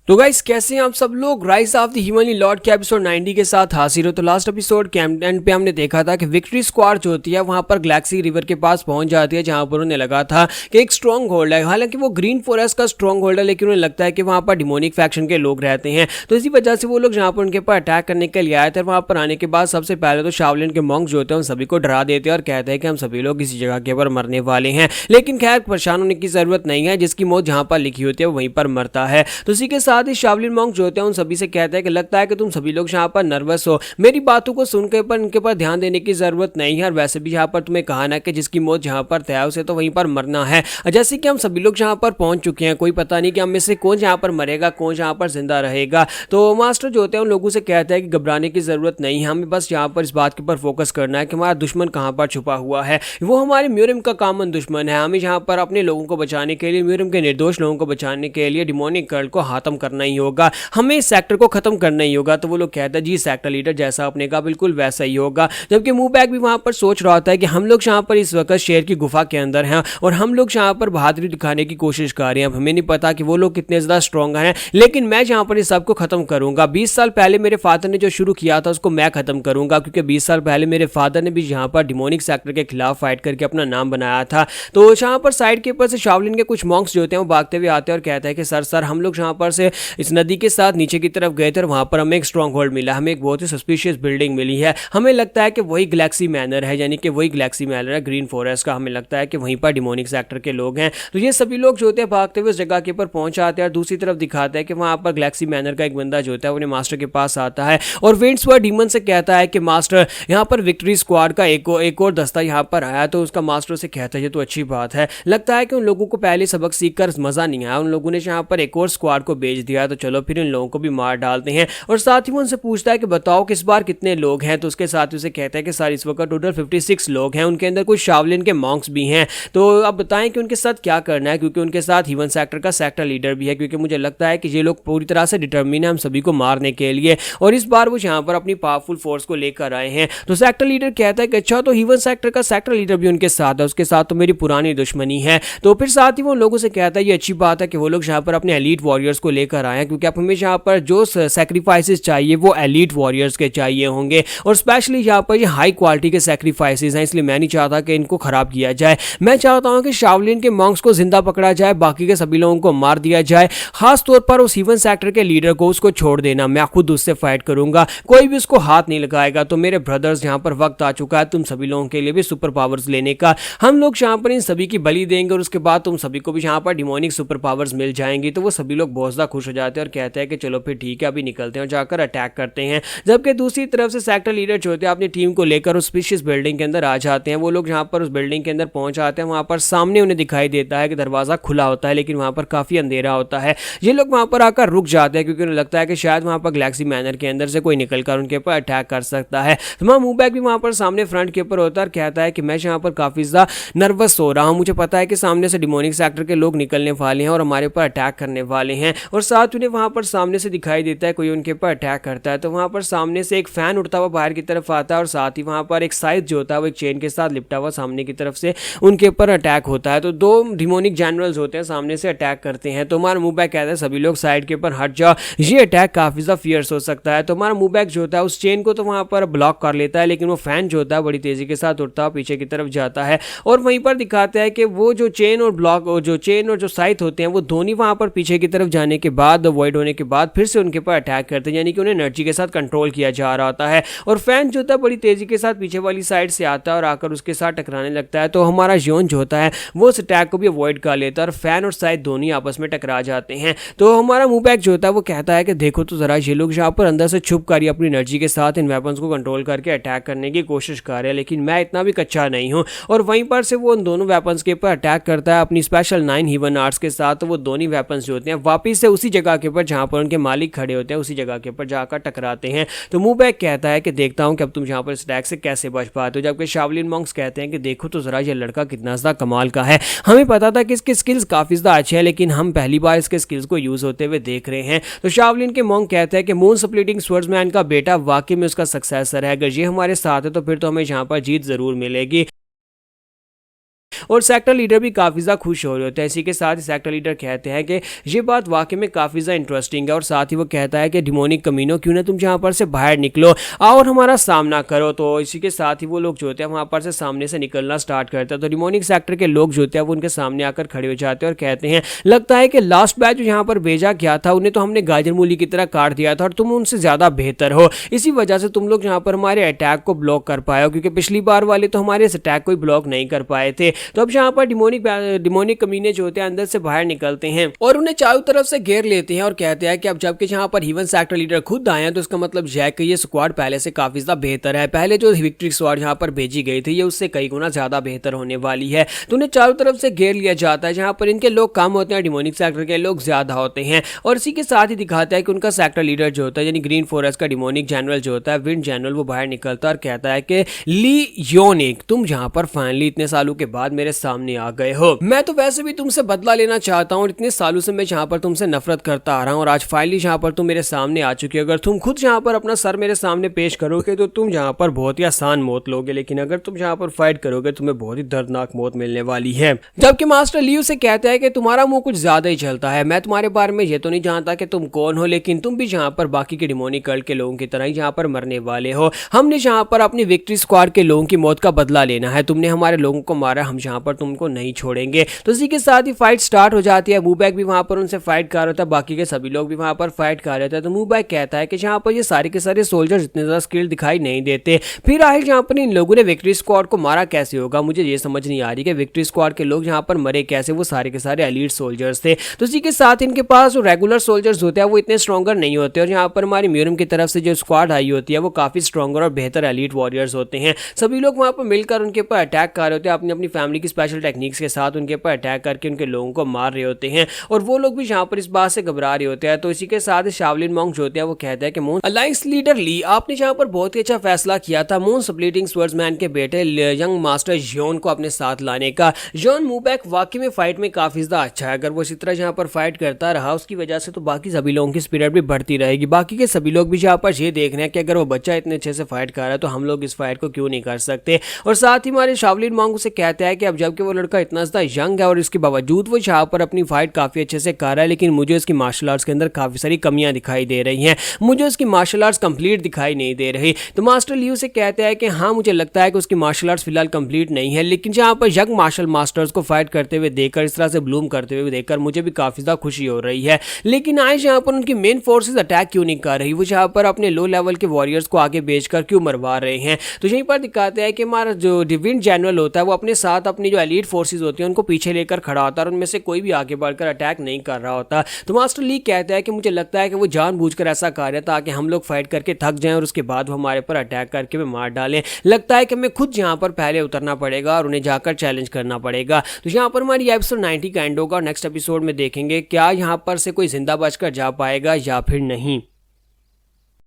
तो गाइस कैसे हैं आप सब लोग। Rise of the humanly Lord के एपिसोड 90 के साथ हाजिर हो। तो लास्ट एपिसोड के एंड पे हमने देखा था कि विक्ट्री स्क्वाड जो होती है वहां पर गैलेक्सी रिवर के पास पहुंच जाती है, जहां पर उन्हें लगा था कि एक स्ट्रॉन्ग होल्ड है। हालांकि वो ग्रीन फॉरेस्ट का स्ट्रॉन्ग होल्ड है, लेकिन उन्हें लगता है कि वहां पर डिमोनिक फैक्शन के लोग रहते हैं। तो इसी वजह से वो लोग जहां पर उनके ऊपर अटैक करने के लिए आए थे, वहां पर आने के बाद सबसे पहले तो शाओलिन के मॉन्क्स जो होते हैं उन सभी को डरा देते हैं और कहते हैं कि हम सभी लोग इसी जगह के ऊपर मरने वाले हैं। लेकिन खैर परेशान होने की जरूरत नहीं है, जिसकी मौत जहां पर लिखी होती है वहीं पर मरता है। तो इसी के साथ ही शाओलिन मॉन्क जो होते हैं उन सभी से कहते हैं कि लगता है कि तुम सभी लोग यहाँ पर नर्वस हो, मेरी बातों को सुनकर पर इनके पर ध्यान देने की जरूरत नहीं है। और वैसे भी यहाँ पर तुम्हें कहा ना कि जिसकी मौत जहाँ पर तय है उसे तो वहीं पर मरना है। जैसे कि हम सभी लोग जहाँ पर पहुंच चुके हैं, कोई पता नहीं कि हम में से कौन यहाँ पर मरेगा, कौन यहाँ पर जिंदा रहेगा। तो मास्टर जो होते हैं उन लोगों से कहते हैं कि घबराने की जरूरत नहीं है, हमें बस यहाँ पर इस बात के ऊपर फोकस करना है कि हमारा दुश्मन कहाँ पर छुपा हुआ है। वो हमारे म्यूरियम का कॉमन दुश्मन है। हमें यहाँ पर अपने लोगों को बचाने के लिए, म्यूरियम के निर्दोष लोगों को बचाने के लिए डिमोनिक कल्ट को खत्म करना ही होगा, हमें इस सेक्टर को खत्म करना ही होगा। तो वो लोग कहते हैं जी सेक्टर लीडर जैसा आपने कहा बिल्कुल वैसा ही होगा। जबकि मूबैक भी वहां पर सोच रहा होता है कि हम लोग यहाँ पर इस वक्त शेर की गुफा के अंदर हैं और हम लोग यहाँ पर बहादुरी दिखाने की कोशिश कर रहे हैं। हमें नहीं पता कि वो लोग कितने ज्यादा स्ट्रॉन्ग हैं, लेकिन मैं यहाँ पर इस सबको खत्म करूंगा। 20 साल पहले मेरे फादर ने जो शुरू किया था उसको मैं खत्म करूंगा, क्योंकि 20 साल पहले मेरे फादर ने भी यहाँ पर डिमोनिक सेक्टर के खिलाफ फाइट करके अपना नाम बनाया था। तो यहाँ पर साइड के ऊपर से शाओलिन के कुछ मॉन्क्स जो होते हैं वो भागते हुए आते हैं और कहते हैं कि सर हम लोग यहाँ पर से इस नदी के साथ नीचे की तरफ गए थे और वहां पर हमें एक स्ट्रॉन्ग होल्ड मिला, हमें एक बहुत ही सस्पिशियस बिल्डिंग मिली है। हमें लगता है कि वही गैलेक्सी मैनर है, यानी कि वही गैलेक्सी मैनर है ग्रीन फॉरेस्ट का। हमें लगता है कि वहीं पर डिमोनिक सेक्टर के लोग हैं। तो ये सभी लोग जो होते हैं भागते हुए उस जगह के ऊपर पहुंच आते हैं और दूसरी तरफ दिखाते हैं कि वहां पर गैलेक्सी मैनर का एक बंदा जो होता है उन्हें मास्टर के पास आता है और विंड्सवर्थ डीमन से कहता है कि मास्टर यहाँ पर विक्ट्री स्क्वाड का एक और दस्ता यहाँ पर आया। तो उसका मास्टर से कहता है ये तो अच्छी बात है, लगता है कि उन लोगों को पहले सबक सीखकर मजा नहीं आया, उन लोगों ने यहाँ पर एक और स्क्वाड को भेज दिया, तो चलो फिर इन लोगों को भी मार डालते हैं। और साथ ही वो उनसे पूछता है कि बताओ किस बार कितने लोग हैं। तो उसके साथ उसे कहता है कि सर इस वक्त टोटल 56 लोग हैं, उनके अंदर कुछ शाओलिन के मॉन्क्स भी हैं। तो अब बताएं कि उनके साथ क्या करना है, क्योंकि उनके साथ ह्यूमन सेक्टर का सेक्टर लीडर भी है, क्योंकि मुझे लगता है कि ये लोग पूरी तरह से डिटर्मिन है हम सभी को मारने के लिए और इस बार वो यहाँ पर अपनी पावरफुल फोर्स को लेकर आए हैं। तो सेक्टर लीडर कहता है कि अच्छा तो ह्यूमन सेक्टर का सेक्टर लीडर भी उनके साथ है, उसके साथ तो मेरी पुरानी दुश्मनी है। तो फिर साथ ही वो लोगों से कहता है ये अच्छी बात है कि वो लोग यहाँ पर अपने एलीट वॉरियर्स को लेकर आए हैं, क्योंकि आप हमें यहाँ पर जो सैक्रिफाइसेस चाहिए वो एलीट वॉरियर्स के चाहिए होंगे और स्पेशली यहाँ पर ये हाई क्वालिटी के सैक्रिफाइसेस हैं, इसलिए मैं नहीं चाहता कि इनको खराब किया जाए। मैं चाहता हूँ कि शाओलिन के मॉन्क्स को जिंदा पकड़ा जाए, बाकी के सभी लोगों को मार दिया जाए, खास तौर पर उस ह्यूमन सेक्टर के लीडर को उसको छोड़ देना, मैं खुद उससे फाइट करूंगा, कोई भी उसको हाथ नहीं लगाएगा। तो मेरे ब्रदर्स यहाँ पर वक्त आ चुका है तुम सभी लोगों के लिए भी सुपर पावर्स लेने का, हम लोग यहाँ पर इन सभी की बलि देंगे और उसके बाद तुम सभी को भी यहाँ पर डिमोनिक सुपर पावर्स मिल जाएंगी। तो वो सभी लोग बहुत ज्यादा खुश हो जाते हैं और कहते हैं कि चलो फिर ठीक है अभी निकलते हैं और जाकर अटैक करते हैं। जबकि दूसरी तरफ से सेक्टर लीडर जो होते हैं अपनी टीम को लेकर उस स्पीशियस बिल्डिंग के अंदर आ जाते हैं। वो लोग जहाँ पर उस बिल्डिंग के अंदर पहुंच आते हैं, वहां पर सामने उन्हें दिखाई देता है कि दरवाजा खुला होता है, लेकिन वहां पर काफी अंधेरा होता है। ये लोग वहां पर आकर रुक जाते हैं, क्योंकि उन्हें लगता है कि शायद वहां पर गैलेक्सी मैनर के अंदर से कोई निकलकर उनके ऊपर अटैक कर सकता है। तो वहां मूबैक भी वहां पर सामने फ्रंट के ऊपर होता है और कहता है कि मैं यहाँ पर काफी ज्यादा नर्वस हो रहा हूँ, मुझे पता है कि सामने से डिमोनिक सेक्टर के लोग निकलने वाले हैं और हमारे ऊपर अटैक करने वाले हैं। और साथ उन्हें वहां पर सामने से दिखाई देता है कोई उनके ऊपर अटैक करता है। तो वहां पर सामने से एक फैन उड़ता हुआ बाहर की तरफ आता है और साथ ही वहां पर एक साइज जो होता है वो एक चेन के साथ लिपटा हुआ सामने की तरफ से उनके ऊपर अटैक होता है। तो दो डिमोनिक जनरल्स होते हैं सामने से अटैक करते हैं। तो हमारा मूबैक कहता है सभी लोग साइड के ऊपर हट जाओ, ये अटैक काफी ज्यादा फियर्स हो सकता है। तो हमारा मूबैक जो होता है उस चेन को तो वहां पर ब्लॉक कर लेता है, लेकिन वो फैन जो होता है बड़ी तेजी के साथ उड़ता हुआ पीछे की तरफ जाता है और वहीं पर दिखाता है कि वो जो चेन और जो साइड होते हैं वो दोनों वहां पर पीछे की तरफ जाने के बाद, वॉइड होने के बाद फिर से उनके ऊपर अटैक करते हैं, यानी कि उन्हें एनर्जी के साथ कंट्रोल किया जा रहा होता है। और फैन जो होता है बड़ी तेजी के साथ पीछे वाली साइड से आता है और आकर उसके साथ टकराने लगता है। तो हमारा जोन जो होता है वो उस अटैक को भी अवॉइड कर लेता है और फैन और साइड दोनों आपस में टकरा जाते हैं। तो हमारा मूबैक जो होता है वो कहता है कि देखो तो जरा ये लोग यहाँ पर अंदर से छुप कर अपनी एनर्जी के साथ इन वेपन्स को कंट्रोल करके अटैक करने की कोशिश कर रहे हैं, लेकिन मैं इतना भी कच्चा नहीं हूँ। और वहीं पर से वो उन दोनों वेपन्स के ऊपर अटैक करता है अपनी स्पेशल 9 ह्यूमन आर्ट्स के साथ। तो वो दोनों वेपन्स जो होते हैं वापिस से उसी जगह के ऊपर जहाँ पर उनके मालिक खड़े होते हैं उसी जगह के ऊपर जाकर टकराते हैं। तो मूबैक कहता है कि देखता हूँ कि अब तुम यहाँ पर इस अटैक से कैसे बच पाते हो। जबकि शाओलिन मॉन्क्स कहते हैं कि देखो तो जरा ये लड़का कितना ज़्यादा कमाल का है, हमें पता था कि इसके स्किल्स काफ़ी ज़्यादा अच्छे हैं, लेकिन हम पहली बार इसके स्किल्स को यूज़ होते हुए देख रहे हैं। तो शाओलिन के मॉन्क कहते हैं कि मून स्प्लिटिंग स्वर्ड्समैन का बेटा वाकई में उसका सक्सेसर है, अगर ये हमारे साथ है तो फिर तो हमें यहाँ पर जीत ज़रूर मिलेगी। और सेक्टर लीडर भी काफ़ी ज़्यादा खुश हो रहे होते हैं। इसी के साथ ही सेक्टर लीडर कहते हैं कि ये बात वाकई में काफ़ी ज़्यादा इंटरेस्टिंग है, और साथ ही वो कहता है कि डिमोनिक कमीनो, क्यों ना तुम यहाँ पर से बाहर निकलो और हमारा सामना करो। तो इसी के साथ ही वो लोग जो होते हैं वहाँ पर से सामने से निकलना स्टार्ट करते हैं। तो डिमोनिक सेक्टर के लोग जो होते हैं वो उनके सामने आकर खड़े हो जाते हैं और कहते हैं, लगता है कि लास्ट बैच जो यहाँ पर भेजा गया था उन्हें तो हमने गाजर मूली की तरह काट दिया था और तुम उनसे ज़्यादा बेहतर हो। इसी वजह से तुम लोग यहाँ पर हमारे अटैक को ब्लॉक कर पाए हो, क्योंकि पिछली बार वाले तो हमारे इस अटैक को ब्लॉक नहीं कर पाए थे। तो अब यहाँ पर डिमोनिक कमीने जो होते हैं अंदर से बाहर निकलते हैं और उन्हें चारों तरफ से घेर लेते हैं और कहते हैं कि अब जबकि यहाँ पर हीवन सेक्टर लीडर खुद आए हैं तो इसका मतलब यह है कि ये स्क्वाड पहले से काफी ज्यादा बेहतर है। पहले जो विक्ट्री स्क्वाड यहाँ पर भेजी गई थी ये उससे कई गुना ज्यादा बेहतर होने वाली है। तो उन्हें चारों तरफ से घेर लिया जाता है, जहाँ पर इनके लोग कम होते हैं, डिमोनिक सेक्टर के लोग ज्यादा होते हैं। और इसी के साथ ही दिखाता है कि उनका सेक्टर लीडर जो होता है यानी ग्रीन फॉरेस्ट का डिमोनिक जनरल जो होता है विंड जनरल, वो बाहर निकलता है और कहता है कि ली योनिक, तुम यहाँ पर फाइनली इतने सालों के बाद मेरे सामने आ गए हो। मैं तो वैसे भी तुमसे बदला लेना चाहता हूँ, इतने सालों से मैं यहाँ पर तुमसे नफरत करता आ रहा हूँ और आज फाइनली यहाँ पर तुम मेरे सामने आ चुके हो। अगर तुम खुद यहाँ पर अपना सर मेरे सामने पेश करोगे तो तुम यहाँ पर बहुत ही आसान मौत लोगे, लेकिन अगर तुम यहाँ पर फाइट करोगे तुम्हें बहुत ही दर्दनाक मौत मिलने वाली है। जबकि मास्टर लियू से कहता है कि तुम्हारा मुंह कुछ ज्यादा ही चलता है, मैं तुम्हारे बारे में ये तो नहीं जानता कि तुम कौन हो, लेकिन तुम भी यहाँ पर बाकी के डिमोनिक कल्ट के लोगों की तरह ही यहाँ पर मरने वाले हो। हमने यहाँ पर अपनी विक्ट्री स्क्वाड के लोगों की मौत का बदला लेना है, तुमने हमारे लोगों को मारा, हम यहाँ पर तुमको नहीं छोड़ेंगे। तो इसी के साथ ही फाइट स्टार्ट हो जाती है। मूबैक भी वहां पर उनसे फाइट कर रहा था, बाकी के सभी लोग भी वहां पर फाइट कर रहे थे। तो मूबैक कहता है कि यहाँ पर ये सारे के सारे सोल्जर्स इतने ज्यादा स्किल दिखाई नहीं देते, फिर आखिर यहाँ पर इन लोगों ने विक्ट्री स्क्वाड को मारा कैसे होगा। मुझे ये समझ नहीं आ रही कि विक्ट्री स्क्वाड के लोग यहाँ पर मरे कैसे, वो सारे के सारे एलीट सोल्जर्स थे। तो इसी के साथ इनके पास जो रेगुलर सोल्जर्स होते हैं वो इतने स्ट्रॉन्गर नहीं होते, और यहाँ पर हमारी म्यूरम की तरफ से जो स्क्वाड आई होती है वो काफी स्ट्रॉन्गर और बेहतर एलीट वॉरियर्स होते हैं। सभी लोग वहां पर मिलकर उनके ऊपर अटैक कर रहे होते हैं, अपनी अपनी फैमिली की स्पेशल टेक्निक्स के साथ उनके ऊपर अटैक करके उनके लोगों को मार रहे होते हैं, और वो लोग भी यहाँ पर इस बात से घबरा रहे होते हैं। तो इसी के साथ शावलिन मॉन्क जो होते हैं वो कहते हैं कि मून अलायंस लीडर ली, आपने यहाँ पर बहुत ही अच्छा फैसला किया था मून स्प्लिटिंग स्वर्ड्समैन के बेटे यंग मास्टर योन को अपने साथ लाने का। योन मूबैक वाकई में फाइट में काफी ज्यादा अच्छा है, अगर वो इसी तरह यहाँ पर फाइट करता रहा उसकी वजह से तो बाकी सभी लोगों की स्पिरिट भी बढ़ती रहेगी। बाकी के सभी लोग भी यहाँ पर ये देख रहे हैं कि अगर वो बच्चा इतने अच्छे से फाइट कर रहा है तो हम लोग इस फाइट को क्यों नहीं कर सकते। और साथ ही हमारे शावलिन मॉन्क उसे कहते हैं कि अब जबकि वो लड़का इतना ज्यादा यंग है और इसके बावजूद वो यहाँ पर अपनी फाइट काफी अच्छे से कर रहा है, लेकिन मुझे इसकी मार्शल आर्ट्स के अंदर काफी सारी कमियां दिखाई दे रही हैं, मुझे उसकी मार्शल आर्ट्स कंप्लीट दिखाई नहीं दे रही। तो मास्टर लियू से कहते हैं कि हाँ मुझे लगता है कि उसकी मार्शल आर्ट्स फिलहाल कंप्लीट नहीं है, लेकिन यहाँ पर यंग मार्शल मास्टर्स को फाइट करते हुए देखकर, इस तरह से ब्लूम करते हुए देखकर मुझे भी काफी ज्यादा खुशी हो रही है। लेकिन आज यहाँ पर उनकी मेन फोर्सेस अटैक क्यों नहीं कर रही, वो यहाँ पर अपने लो लेवल के वॉरियर्स को आगे भेजकर क्यों मरवा रहे हैं। तो यहीं पर दिखाते हैं कि हमारा जो डिविन जनरल होता है वो अपने साथ अपनी जो एलीट फोर्सेस होती हैं उनको पीछे लेकर खड़ा होता है और उनमें से कोई भी आगे बढ़कर अटैक नहीं कर रहा होता। तो मास्टर ली कहता है कि मुझे लगता है कि वो जानबूझकर ऐसा कर रहा है ताकि हम लोग फाइट करके थक जाएं और उसके बाद वो हमारे पर अटैक करके मार डालें। लगता है कि हमें खुद यहाँ पर पहले उतरना पड़ेगा और उन्हें जाकर चैलेंज करना पड़ेगा। तो यहाँ पर हमारी एपिसोड 90 का एंड होगा और नेक्स्ट एपिसोड में देखेंगे क्या यहाँ पर से कोई जिंदा बचकर जा पाएगा या फिर नहीं।